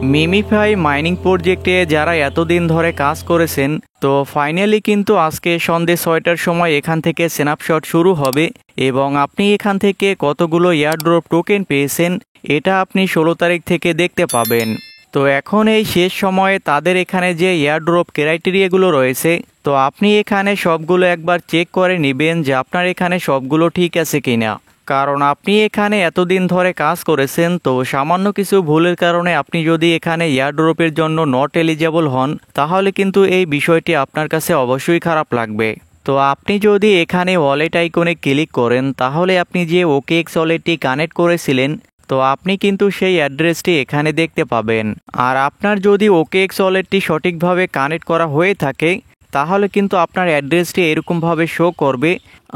MemeFi mining প্রজেক্টে যারা এতদিন ধরে কাজ করেছেন, তো ফাইনালি কিন্তু আজকে সন্ধ্যে 6টার সময় এখান থেকে স্ন্যাপশট শুরু হবে এবং আপনি এখান থেকে কতগুলো এয়ারড্রপ টোকেন পেয়েছেন এটা আপনি 16 তারিখ থেকে দেখতে পাবেন। তো এখন এই শেষ সময়ে তাদের এখানে যে এয়ারড্রপ ক্রাইটেরিয়াগুলো রয়েছে, তো আপনি এখানে সবগুলো একবার চেক করে নেবেন যে আপনার এখানে সবগুলো ঠিক আছে কিনা। কারণ আপনি এখানে এতদিন ধরে কাজ করেছেন, তো সামান্য কিছু ভুলের কারণে আপনি যদি এখানে এয়ারড্রপের জন্য নট এলিজেবল হন, তাহলে কিন্তু এই বিষয়টি আপনার কাছে অবশ্যই খারাপ লাগবে। তো আপনি যদি এখানে ওয়ালেট আইকনে ক্লিক করেন, তাহলে আপনি যে ওকেএক্স ওয়ালেটটি কানেক্ট করেছিলেন, তো আপনি কিন্তু সেই অ্যাড্রেসটি এখানে দেখতে পাবেন। আর আপনার যদি ওকেএক্স ওয়ালেটটি সঠিকভাবে কানেক্ট করা হয়ে থাকে, তাহলে কিন্তু আপনার অ্যাড্রেসটি এরকমভাবে শো করবে।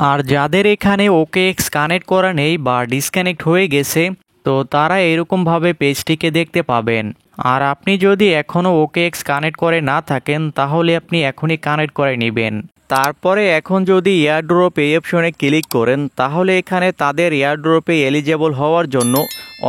আর যাদের এখানে ওকেএক্স কানেক্ট করা নেই বা ডিসকানেক্ট হয়ে গেছে, তো তারা এরকমভাবে পেজটিকে দেখতে পাবেন। আর আপনি যদি এখনও ওকেএক্স কানেক্ট করে না থাকেন, তাহলে আপনি এখনই কানেক্ট করে নেবেন। তারপরে এখন যদি এয়ারড্রপ এই অপশনে ক্লিক করেন, তাহলে এখানে তাদের এয়ারড্রপে এলিজেবল হওয়ার জন্য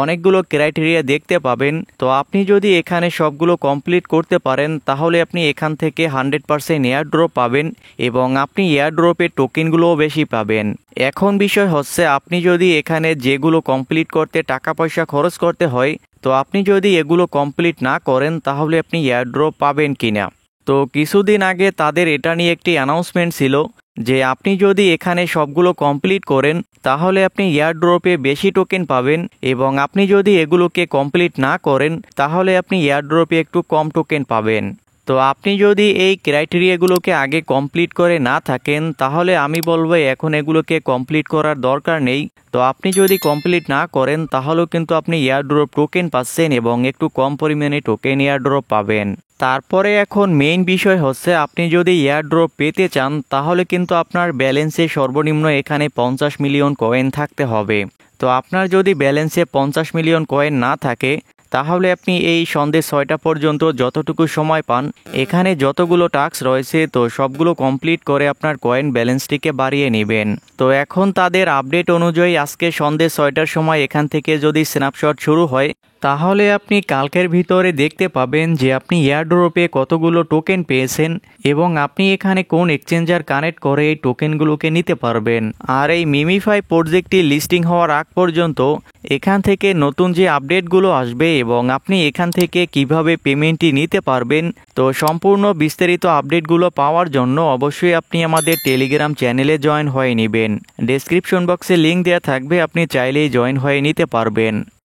অনেকগুলো ক্রাইটেরিয়া দেখতে পাবেন। তো আপনি যদি এখানে সবগুলো কমপ্লিট করতে পারেন, তাহলে আপনি এখান থেকে 100% এয়ারড্রপ পাবেন এবং আপনি এয়ারড্রপের টোকেনগুলোও বেশি পাবেন। এখন বিষয় হচ্ছে, আপনি যদি এখানে যেগুলো কমপ্লিট করতে টাকা পয়সা খরচ করতে হয়, তো আপনি যদি এগুলো কমপ্লিট না করেন, তাহলে আপনি এয়ারড্রপ পাবেন কিনা। তো কিছুদিন আগে তাদের এটা নিয়ে একটি অ্যানাউন্সমেন্ট ছিল যে আপনি যদি এখানে সবগুলো কমপ্লিট করেন, তাহলে আপনি এয়ারড্রপে বেশি টোকেন পাবেন এবং আপনি যদি এগুলোকে কমপ্লিট না করেন, তাহলে আপনি এয়ারড্রপে একটু কম টোকেন পাবেন। তো আপনি যদি এই ক্রাইটেরিয়াগুলোকে আগে কমপ্লিট করে না থাকেন, তাহলে আমি বলবো এখন এগুলোকে কমপ্লিট করার দরকার নেই। তো আপনি যদি কমপ্লিট না করেন, তাহলেও কিন্তু আপনি এয়ারড্রপ টোকেন পাচ্ছেন এবং একটু কম পরিমাণে টোকেন এয়ারড্রপ পাবেন। তারপরে এখন মেইন বিষয় হচ্ছে, আপনি যদি এয়ারড্রপ পেতে চান, তাহলে কিন্তু আপনার ব্যালেন্সে সর্বনিম্ন এখানে 50 মিলিয়ন কয়েন থাকতে হবে। তো আপনার যদি ব্যালেন্সে 50 মিলিয়ন কয়েন না থাকে, তাহলে আপনি এই সন্ধ্যে 6টা পর্যন্ত যতটুকু সময় পান, এখানে যতগুলো টাস্ক রয়েছে, তো সবগুলো কমপ্লিট করে আপনার কয়েন ব্যালেন্সটিকে বাড়িয়ে নেবেন। তো এখন তাদের আপডেট অনুযায়ী আজকে সন্ধ্যে 6টার সময় এখান থেকে যদি স্ন্যাপশট শুরু হয়, তাহলে আপনি কালকের ভিতরে দেখতে পাবেন যে আপনি এয়ারড্রপে কতগুলো টোকেন পেয়েছেন এবং আপনি এখানে কোন এক্সচেঞ্জার কানেক্ট করে এই টোকেনগুলোকে নিতে পারবেন। আর এই মিমিফাই প্রজেক্টটি লিস্টিং হওয়ার আগ পর্যন্ত এখান থেকে নতুন যে আপডেটগুলো আসবে এবং আপনি এখান থেকে কিভাবে পেমেন্টটি নিতে পারবেন, তো সম্পূর্ণ বিস্তারিত আপডেটগুলো পাওয়ার জন্য অবশ্যই আপনি আমাদের টেলিগ্রাম চ্যানেলে জয়েন হয়ে নেবেন। ডেসক্রিপশন বক্সে লিঙ্ক দেওয়া থাকবে, আপনি চাইলেই জয়েন হয়ে নিতে পারবেন।